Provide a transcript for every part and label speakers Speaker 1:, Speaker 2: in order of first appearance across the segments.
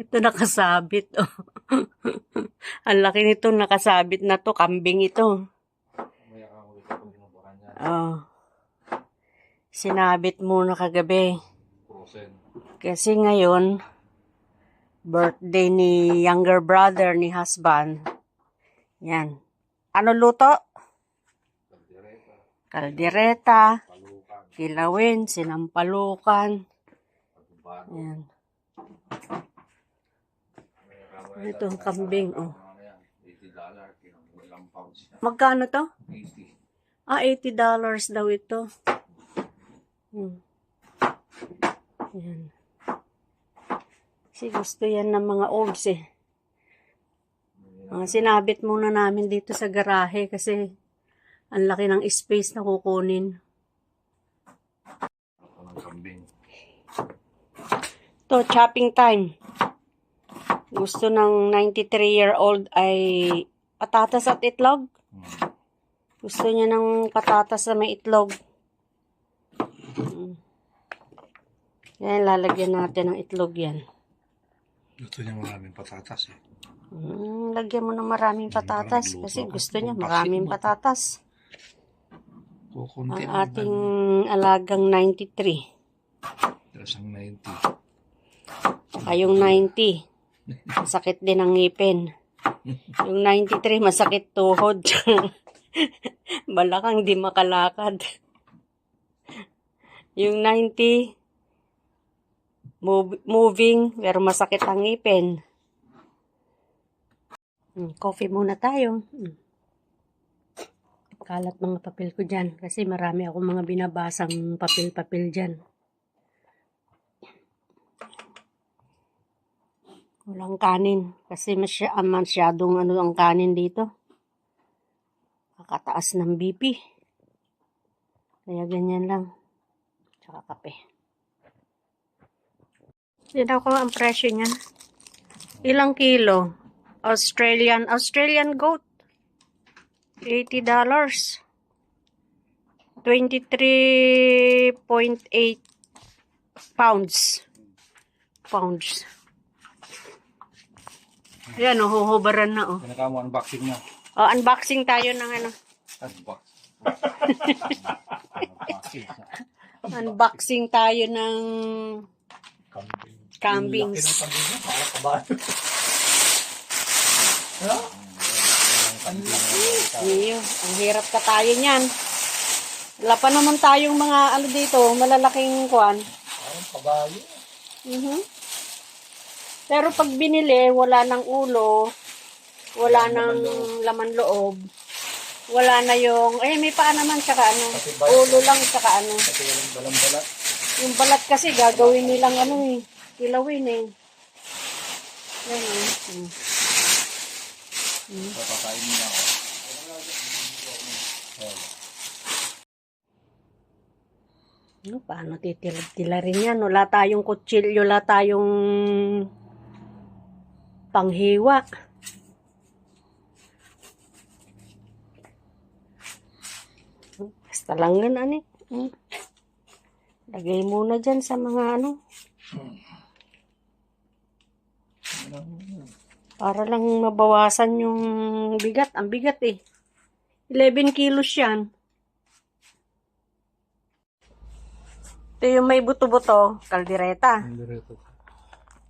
Speaker 1: Ito nakasabit. Oh. Ang laki nito nakasabit na to. Kambing ito. Oh. Sinabit muna kagabi. Kasi ngayon, birthday ni younger brother ni husband. Yan. Ano luto? Kaldereta. Kilawin. Sinampalukan. Yan. Ito ang kambing. Oh. Magkano to? $80 daw ito. Yan. Kasi gusto yan ng mga olds eh. Sinabit muna namin dito sa garahe kasi ang laki ng space na kukunin. To chopping time. Gusto ng 93-year-old ay patatas at itlog. Gusto niya ng patatas na may itlog. Yan, lalagyan natin ng itlog yan.
Speaker 2: Gusto niya maraming patatas eh.
Speaker 1: Lagyan mo ng maraming patatas kasi gusto niya maraming patatas. Ang ating alagang 93.
Speaker 2: Ang 90.
Speaker 1: Saka yung 90. Masakit din ang ngipin. Yung 93 masakit tuhod. Balakang di makalakad. Yung 90 moving pero masakit ang ngipin. Coffee muna tayo. Kalat mga papel ko dyan kasi marami akong mga binabasang papel-papel dyan. Walang kanin kasi masyadong ang kanin dito. Kakataas ng BP. Kaya ganyan lang. Tsaka kape. Sino ko ang presyo niya? Ilang kilo? Australian goat. $80. 23.8 pounds. Yan, huhubaran na, oh.
Speaker 2: Pinaka mo unboxing na.
Speaker 1: Oh, unboxing tayo ng ano. Unboxing tayo ng kambings. Ang hirap ka tayo niyan. Wala pa naman tayong mga ano dito, malalaking kuwan.
Speaker 2: Kabayo.
Speaker 1: Pero pag binili, wala nang ulo, wala nang laman loob, wala na yung, may paa naman, tsaka ano, ulo lang, tsaka ano. Yung balat kasi gagawin nilang ano kilawin eh. Yan
Speaker 2: Papakain niya ako.
Speaker 1: Paano titilad-tila rin yan? Wala tayong kutsilyo, wala tayong panghiwa. Basta lang yan, ani. Lagay muna dyan sa mga ano. Para lang mabawasan yung bigat. Ang bigat eh. 11 kilos yan. Ito yung may buto-buto, kaldereta.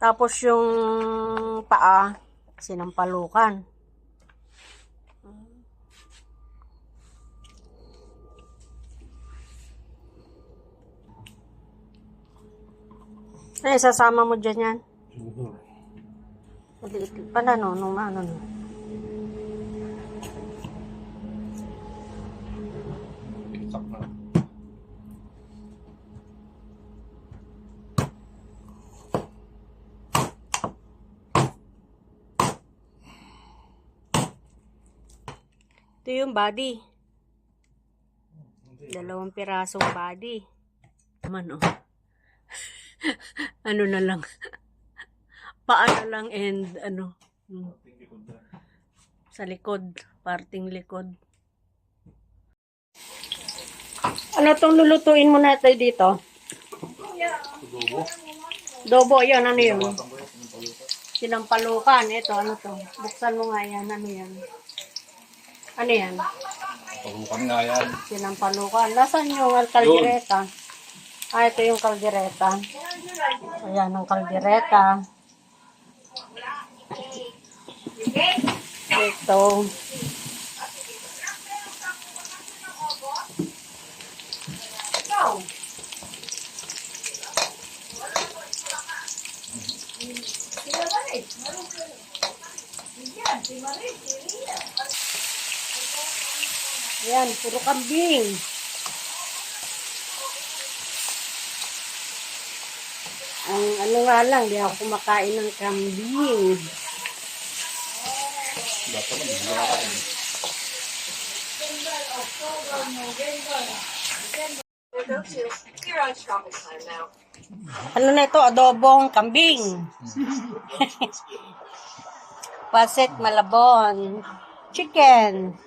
Speaker 1: Tapos yung paa, sinampalukan. Sasama mo dyan yan? Maliit pala, no? Ano. Ito yung body. 2 pirasong body. Ano na lang. Paa na lang and ano. Sa likod. Parting likod. Ano tong lulutuin mo natin dito?
Speaker 2: Tulobo.
Speaker 1: Dobo, yun, ano yun?
Speaker 2: Bawasan ko yun. Yung paluto.
Speaker 1: Sinampalukan. Ito, ano to? Buksan mo nga yan, ano yan? Ano yan?
Speaker 2: Palukan nga yan.
Speaker 1: Sinampalukan. Nasaan yung kaldereta? Ah, ito yung kaldereta. Ayan, ang kaldereta. Ito. Ayan, puro kambing. Ang ano nga lang, di ako kumakain ng kambing.
Speaker 2: Dapat naman, hindi ka kain.
Speaker 1: Ano na ito? Adobong kambing. Pasit malabon. Chicken.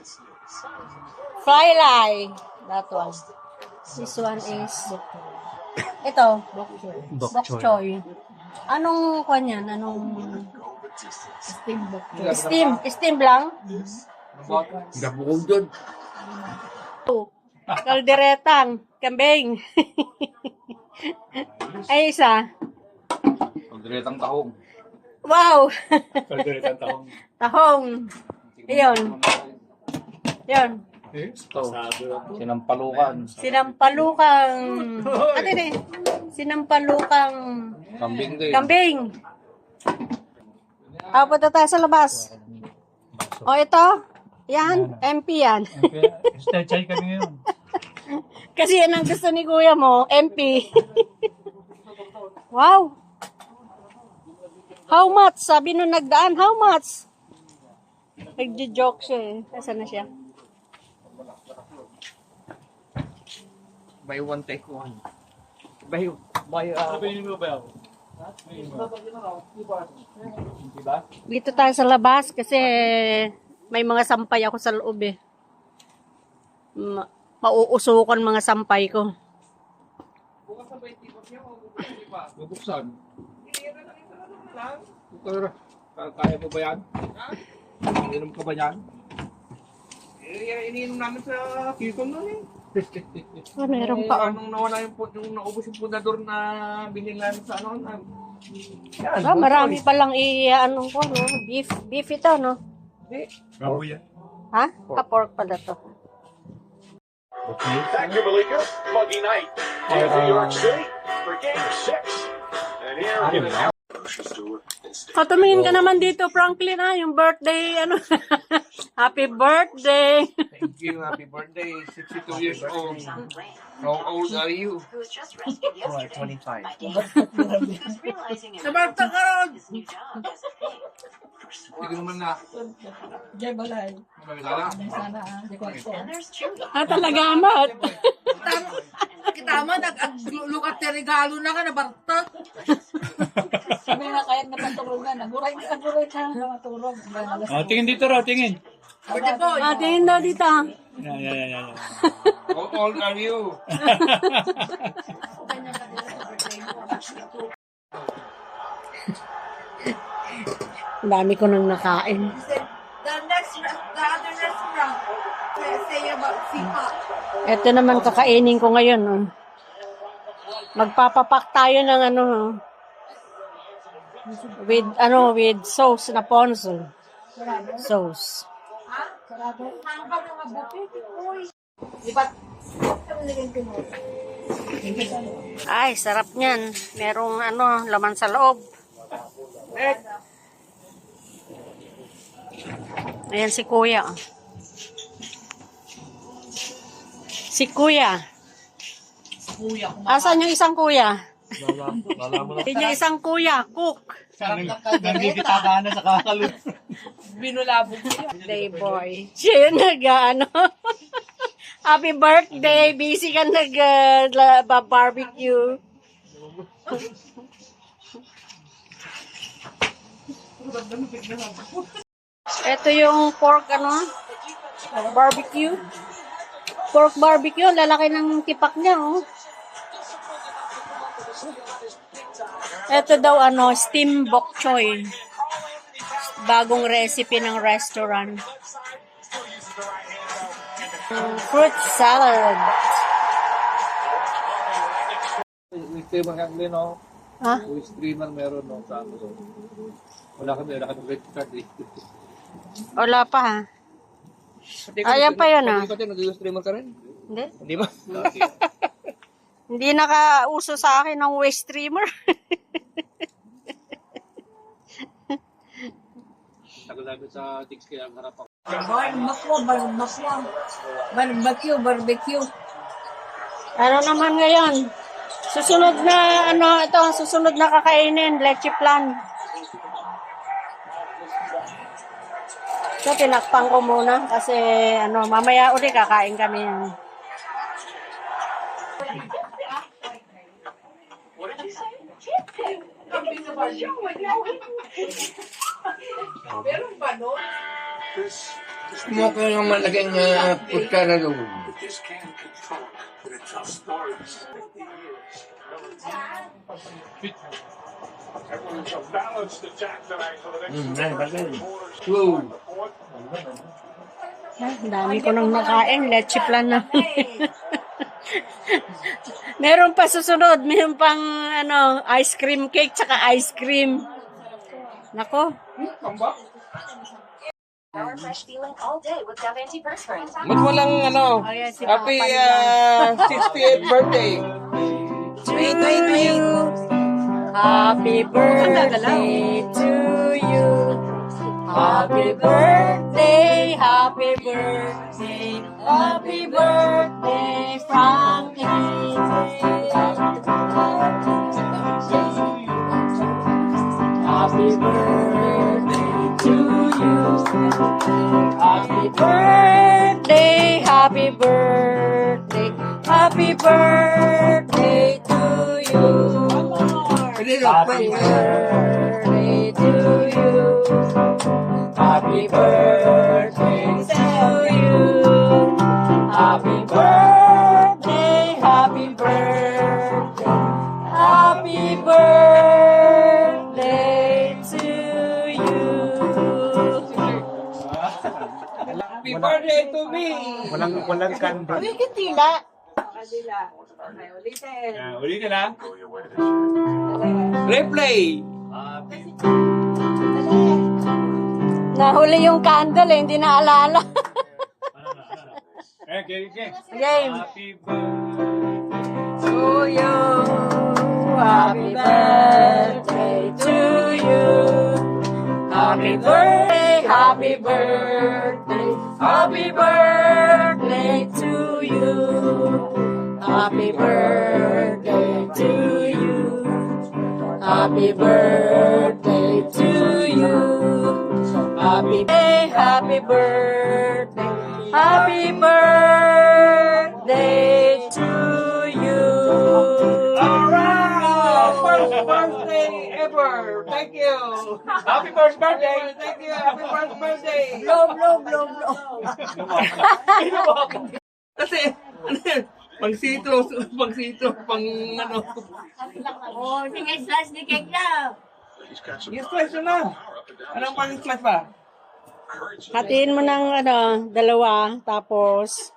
Speaker 1: Fly. That one. This one is ito. Bok choy. Anong kwan yan? Anong steam? Steam lang?
Speaker 2: Dabukog doon.
Speaker 1: Kalderetang kambing. Ay, isa.
Speaker 2: Pagdiretang tahong.
Speaker 1: Wow!
Speaker 2: Pagdiretang tahong.
Speaker 1: Tahong. Ayun. Yun.
Speaker 2: Ito. Sinampalukan.
Speaker 1: Sinampalukang. Ate ne. Sinampalukang
Speaker 2: Kambing din.
Speaker 1: kambing. Punta tayo sa labas. O, ito. Yan. MP yan.
Speaker 2: Stay ka ngayon.
Speaker 1: Kasi yan ang gusto ni kuya mo. MP. Wow. How much? Sabi nung nagdaan, how much? Nagjo-joke siya eh. Nasaan na siya?
Speaker 3: Buy one, take one. Buy,
Speaker 2: Sabihin mo ba? Diba?
Speaker 1: Dito tayo sa labas kasi may mga sampay ako sa loob eh. Mauusukan mga sampay ko.
Speaker 2: Bubuksan. Kaya mo ba yan? Ininom ka ba yan?
Speaker 3: iniinom namin sa season nun eh.
Speaker 1: Meron pa.
Speaker 3: Nung nawala yung naubos yung pundador na binili namin sa ano. Yan,
Speaker 1: Marami palang ano ko, no? Beef ito, no?
Speaker 2: Baboy yan.
Speaker 1: Ha? Pork pala to.
Speaker 4: Thank you, Malika. Muggy night in New York City for Game 6. And here
Speaker 1: Tumingin ka naman dito, Franklin, yung birthday, ano? Happy birthday!
Speaker 3: Thank you. Happy birthday. 62 years old. How old are you? 25.
Speaker 1: Nabarta ka ron!
Speaker 3: Hindi naman na.
Speaker 5: Jay Balay.
Speaker 3: Magkala.
Speaker 5: Sana, di ko ako.
Speaker 1: Talaga, amat.
Speaker 5: Kita mo, nag-lukat na regalo na ka, nabartot. Sabi nga, kahit napatulungan, naguray ka matulog.
Speaker 2: Tingin dito raw, tingin.
Speaker 5: Pwede po,
Speaker 1: Tingin daw dito.
Speaker 2: Yan.
Speaker 3: How old are you?
Speaker 1: Ang dami ko nang nakain.
Speaker 5: the other restaurant, say about Sipa.
Speaker 1: Ito naman kakainin ko ngayon. Oh. Magpapapak tayo ng ano, with sauce na ponzu. Sauce.
Speaker 5: Ang ka mga buffet, uy. Lipat.
Speaker 1: Ay, sarap niyan. Merong laman sa loob. Ayan si Kuya. Si Kuya. Asan yung isang Kuya? Yun yung isang Kuya, cook.
Speaker 2: Nagkikita na sa kakalun.
Speaker 5: Binulabog siya.
Speaker 1: Birthday boy. Siya yung Happy birthday. Busy ka barbecue. Ito yung pork barbecue. Pork barbecue, lalaki ng tipak niya, oh. Ito daw steam bok choy. Bagong recipe ng restaurant. Fruit salad.
Speaker 2: Yung streamer ka din, no?
Speaker 1: Ha?
Speaker 2: Yung streamer meron, no? Sa ano, so. Wala kami credit card, eh.
Speaker 1: Wala pa ha. Ayan pa yun,
Speaker 2: Pati ka, nag-streamer ka rin?
Speaker 1: Hindi.
Speaker 2: Hindi ba?
Speaker 1: Hindi nakauso sa akin ng waste streamer.
Speaker 2: Tagal-tagal sa Tix kaya ang harap ako.
Speaker 5: Barbecue.
Speaker 1: Ano naman ngayon? Susunod na susunod na kakainin, leche plan. So tinakpan ko muna kasi mamaya uli kakain kami yan.
Speaker 3: Mo ko yung malaking putka na doon.
Speaker 4: Everyone's a balanced attack tonight for the next
Speaker 3: Wow.
Speaker 1: Ang dami ko nang nakain, leche plan na. Meron pa susunod, meron pang ice cream cake tsaka ice cream. Nako.
Speaker 6: Power fresh feeling all day with Dove antiperspirant.
Speaker 3: Ba't walang
Speaker 1: Ayan, si
Speaker 3: happy
Speaker 1: Papa
Speaker 3: 68th birthday.
Speaker 1: Wait. Happy birthday to you. Happy birthday, happy birthday, happy birthday, Frankie. Happy birthday to you. Happy birthday, happy birthday, happy birthday to you. Happy birthday to you. Happy birthday to you. Happy birthday, happy birthday, happy birthday to you.
Speaker 3: Happy birthday to me.
Speaker 2: Walang candle.
Speaker 1: Uy, kitila.
Speaker 2: Ulitin na.
Speaker 3: Replay.
Speaker 1: Nahuli yung candle hindi naalala.
Speaker 2: Okay.
Speaker 1: Game.
Speaker 2: Happy birthday.
Speaker 1: To you. Happy birthday to you. Happy birthday, happy birthday, happy birthday to you. Happy birthday to you. Happy birthday to you. Happy birthday, happy birthday, happy birthday to you.
Speaker 3: Alright! First birthday ever. Thank you.
Speaker 2: Happy first birthday!
Speaker 3: Thank you. Happy first birthday.
Speaker 1: Blow, blow, blow, blow.
Speaker 3: Kasi, pang citrus, pang
Speaker 1: Oh, sige, slice ni cake na.
Speaker 3: Yung slice na. Anong pang slice pa?
Speaker 1: Hatiin mo ng dalawa, tapos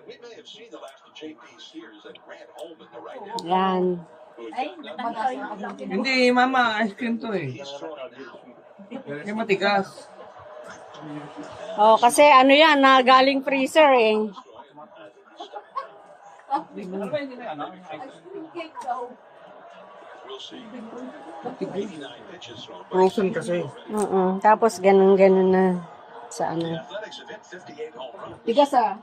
Speaker 4: We may have seen the last of JP Sears and Grant Holman, the right
Speaker 1: yan.
Speaker 3: Hindi, mama, ice cream to eh. Yung matigas.
Speaker 1: Oh, kasi yan, galing freezer eh.
Speaker 4: We'll see. 89 pitches thrown by
Speaker 3: Frozen kasi.
Speaker 1: Tapos ganun na sa
Speaker 4: Athletics event 58 home run.
Speaker 5: Tigas ah.